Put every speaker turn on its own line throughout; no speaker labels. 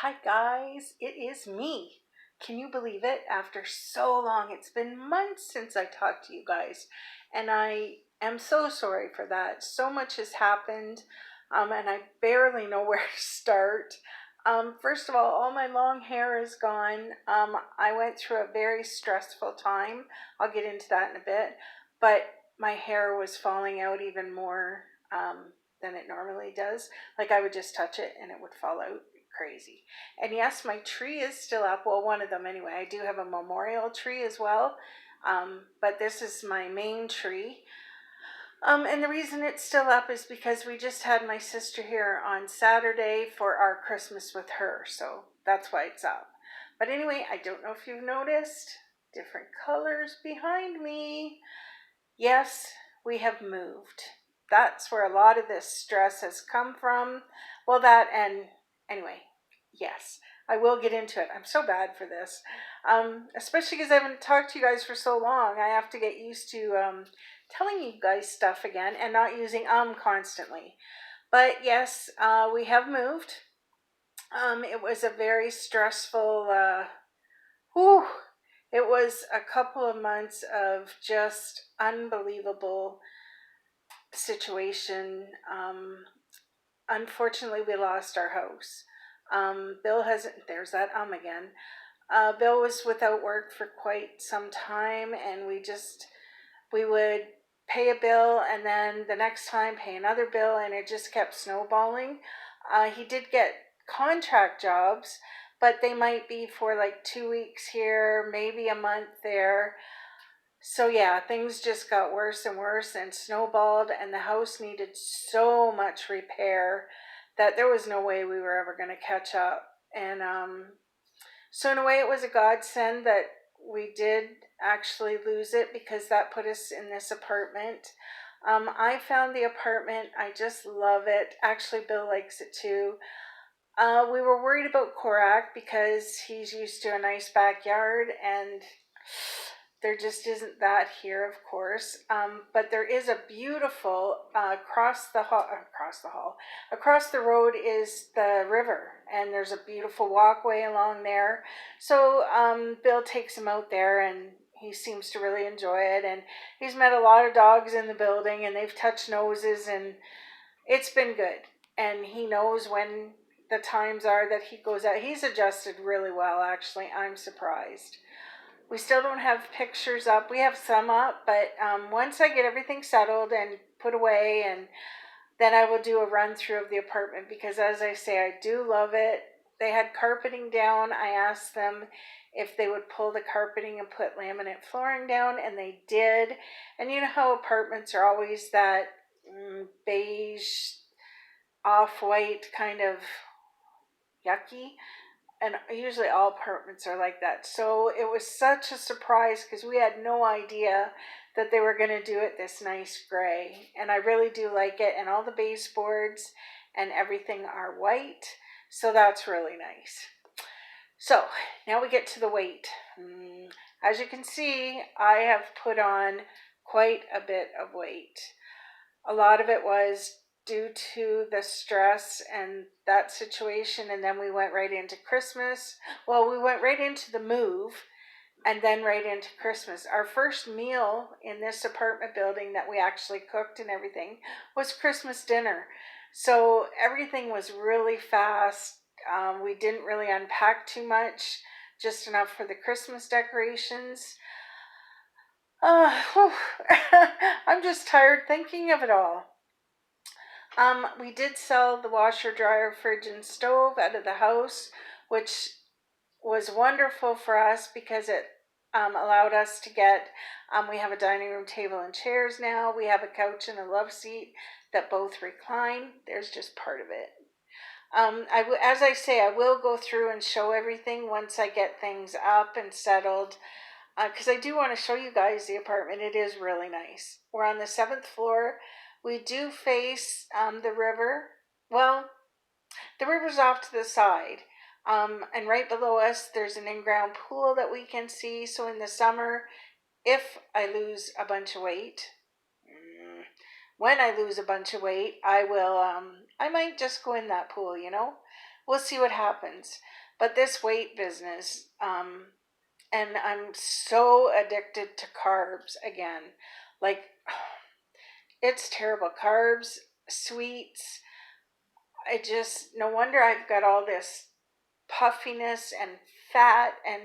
Hi guys, it is me. Can you believe it? After so long, it's been months since I talked to you guys, and I am so sorry for that. So much has happened, and I barely know where to start. First of all my long hair is gone. I went through a very stressful time. I'll get into that in a bit, but my hair was falling out even more than it normally does. Like I would just touch it and it would fall out crazy. And yes, my tree is still up. Well, one of them anyway. I do have a memorial tree as well. But this is my main tree. And the reason it's still up is because we just had my sister here on Saturday for our Christmas with her. So that's why it's up. But anyway, I don't know if you've noticed different colors behind me. Yes, we have moved. That's where a lot of this stress has come from. Well, that and anyway, yes, I will get into it. I'm so bad for this, especially because I haven't talked to you guys for so long. I have to get used to telling you guys stuff again and not using constantly. But yes, we have moved. It was a very stressful, whew, it was a couple of months of just unbelievable situation. Unfortunately, we lost our house. Bill hasn't, there's that again. Bill was without work for quite some time, and we would pay a bill and then the next time pay another bill, and it just kept snowballing. He did get contract jobs, but they might be for like 2 weeks here, maybe a month there. So yeah, things just got worse and worse and snowballed, and the house needed so much repair that there was no way we were ever going to catch up. And so in a way, it was a godsend that we did actually lose it, because that put us in this apartment. I found the apartment. I just love it. Actually, Bill likes it too. We were worried about Korak because he's used to a nice backyard, and there just isn't that here, of course. But there is a beautiful across the road is the river, and there's a beautiful walkway along there. So Bill takes him out there, and he seems to really enjoy it. And he's met a lot of dogs in the building, and they've touched noses, and it's been good. And he knows when the times are that he goes out. He's adjusted really well, actually. I'm surprised. We still don't have pictures up. We have some up, but once I get everything settled and put away, and then I will do a run through of the apartment, because as I say, I do love it. They had carpeting down. I asked them if they would pull the carpeting and put laminate flooring down, and they did. And you know how apartments are always that beige, off-white kind of yucky, and usually all apartments are like that. So it was such a surprise, because we had no idea that they were going to do it this nice gray, and I really do like it. And all the baseboards and everything are white, so that's really nice. So now we get to the weight. As you can see, I have put on quite a bit of weight. A lot of it was due to the stress and that situation, and then we went right into Christmas. Well, we went right into the move and then right into Christmas. Our first meal in this apartment building that we actually cooked and everything was Christmas dinner. So everything was really fast. We didn't really unpack too much, just enough for the Christmas decorations. I'm just tired thinking of it all. We did sell the washer, dryer, fridge, and stove out of the house, which was wonderful for us because it allowed us to get, we have a dining room table and chairs now. We have a couch and a love seat that both recline. There's just part of it. As I say, I will go through and show everything once I get things up and settled, because I do want to show you guys the apartment. It is really nice. We're on the 7th floor. We do face the river. Well, the river's off to the side. And right below us, there's an in-ground pool that we can see. So in the summer, if I lose a bunch of weight, when I lose a bunch of weight, I will, I might just go in that pool, you know. we'll see what happens. But this weight business, and I'm so addicted to carbs again. Like, it's terrible. Carbs, sweets. No wonder I've got all this puffiness and fat, and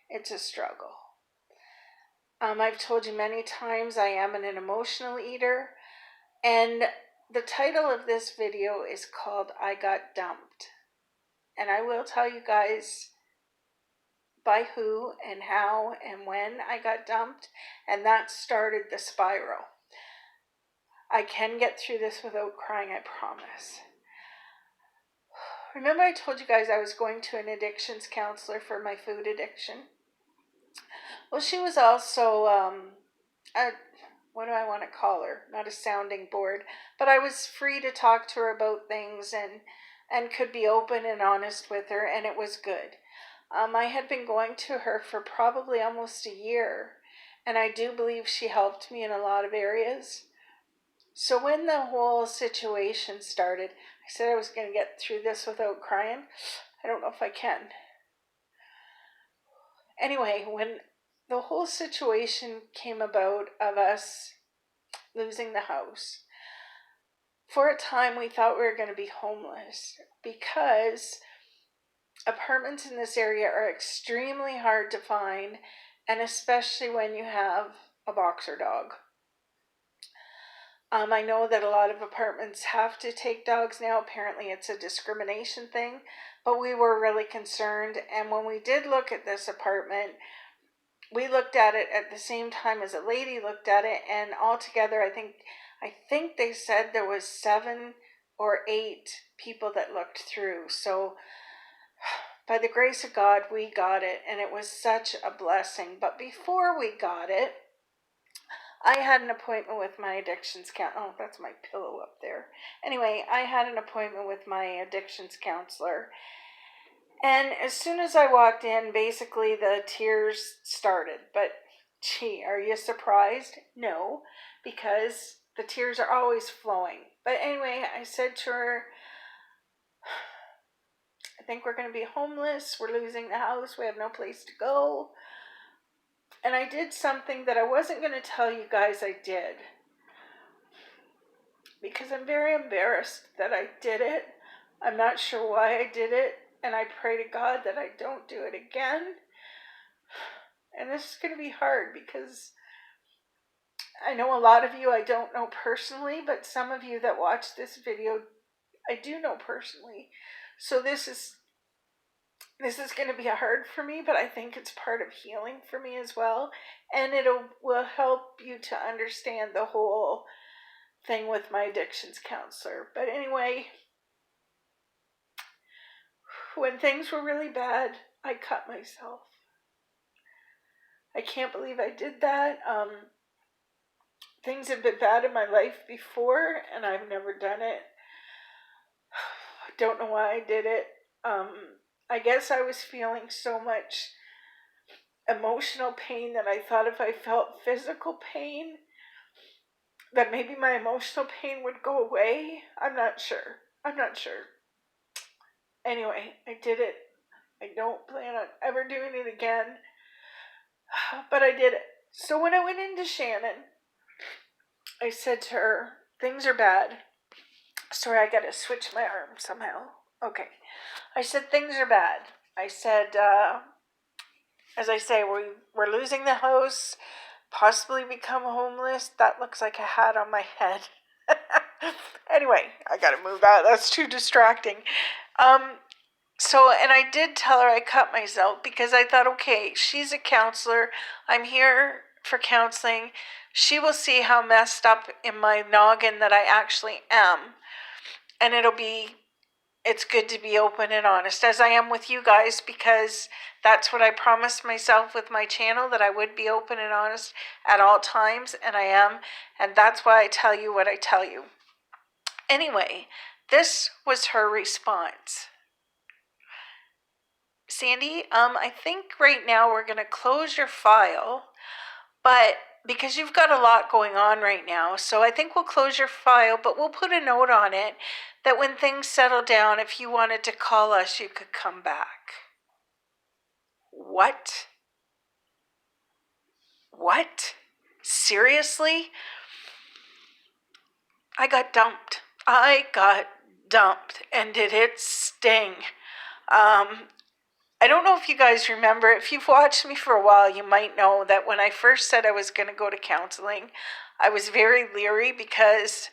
it's a struggle. I've told you many times I am an emotional eater, and the title of this video is called I Got Dumped. And I will tell you guys by who and how and when I got dumped, and that started the spiral. I can get through this without crying, I promise. Remember I told you guys I was going to an addictions counselor for my food addiction? Well, she was also, what do I want to call her? Not a sounding board, but I was free to talk to her about things and could be open and honest with her, and it was good. I had been going to her for probably almost a year, and I do believe she helped me in a lot of areas. So when the whole situation started, I said I was going to get through this without crying. I don't know if I can. Anyway, when the whole situation came about of us losing the house, for a time we thought we were going to be homeless because apartments in this area are extremely hard to find, and especially when you have a boxer dog. I know that a lot of apartments have to take dogs now. Apparently it's a discrimination thing, but we were really concerned. And when we did look at this apartment, we looked at it at the same time as a lady looked at it, and altogether I think they said there was 7 or 8 people that looked through. So by the grace of God, we got it, and it was such a blessing. But before we got it, I had an appointment with my addictions counselor. Oh, that's my pillow up there. Anyway, I had an appointment with my addictions counselor. And as soon as I walked in, basically the tears started. But gee, are you surprised? No, because the tears are always flowing. But anyway, I said to her, I think we're going to be homeless. We're losing the house. We have no place to go. And I did something that I wasn't going to tell you guys I did, because I'm very embarrassed that I did it. I'm not sure why I did it, and I pray to God that I don't do it again. And this is going to be hard because I know a lot of you I don't know personally, but some of you that watch this video I do know personally. So this is going to be hard for me, but I think it's part of healing for me as well, and will help you to understand the whole thing with my addictions counselor. But anyway, when things were really bad, I cut myself. I can't believe I did that. Things have been bad in my life before, and I've never done it. I don't know why I did it. I guess I was feeling so much emotional pain that I thought if I felt physical pain, that maybe my emotional pain would go away. I'm not sure. Anyway, I did it. I don't plan on ever doing it again, but I did it. So when I went into Shannon, I said to her, things are bad. Sorry, I gotta switch my arm somehow. Okay. I said, things are bad. I said, as I say, we're losing the house, possibly become homeless. That looks like a hat on my head. Anyway, I gotta move that. That's too distracting. And I did tell her I cut myself because I thought, okay, she's a counselor. I'm here for counseling. She will see how messed up in my noggin that I actually am. And it's good to be open and honest, as I am with you guys, because that's what I promised myself with my channel, that I would be open and honest at all times, and I am. And that's why I tell you what I tell you. Anyway, this was her response. Sandy, I think right now we're going to close your file, but because you've got a lot going on right now. So I think we'll close your file, but we'll put a note on it that when things settle down, if you wanted to call us, you could come back. What? What? Seriously? I got dumped. And did it sting? I don't know if you guys remember. If you've watched me for a while, you might know that when I first said I was going to go to counseling, I was very leery because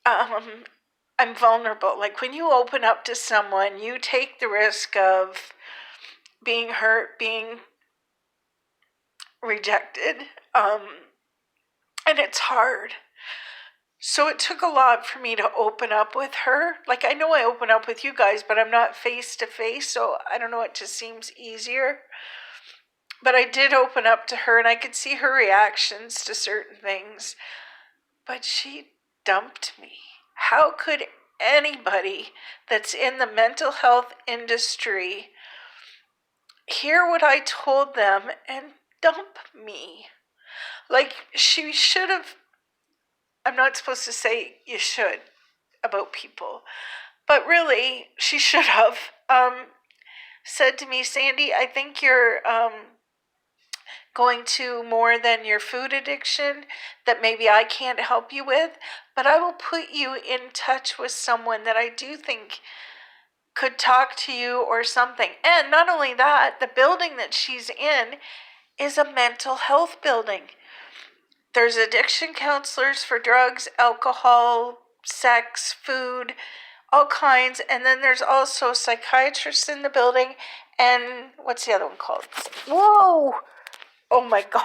I'm vulnerable. Like when you open up to someone, you take the risk of being hurt, being rejected, and it's hard. So it took a lot for me to open up with her. Like I know I open up with you guys, but I'm not face to face, so I don't know, it just seems easier. But I did open up to her and I could see her reactions to certain things. But she dumped me. How could anybody that's in the mental health industry hear what I told them and dump me? Like she should have, I'm not supposed to say you should about people, but really she should have said to me, Sandy, I think you're going to more than your food addiction that maybe I can't help you with, but I will put you in touch with someone that I do think could talk to you or something. And not only that, the building that she's in is a mental health building. There's addiction counselors for drugs, alcohol, sex, food, all kinds. And then there's also psychiatrists in the building. And what's the other one called? Whoa! Oh my God.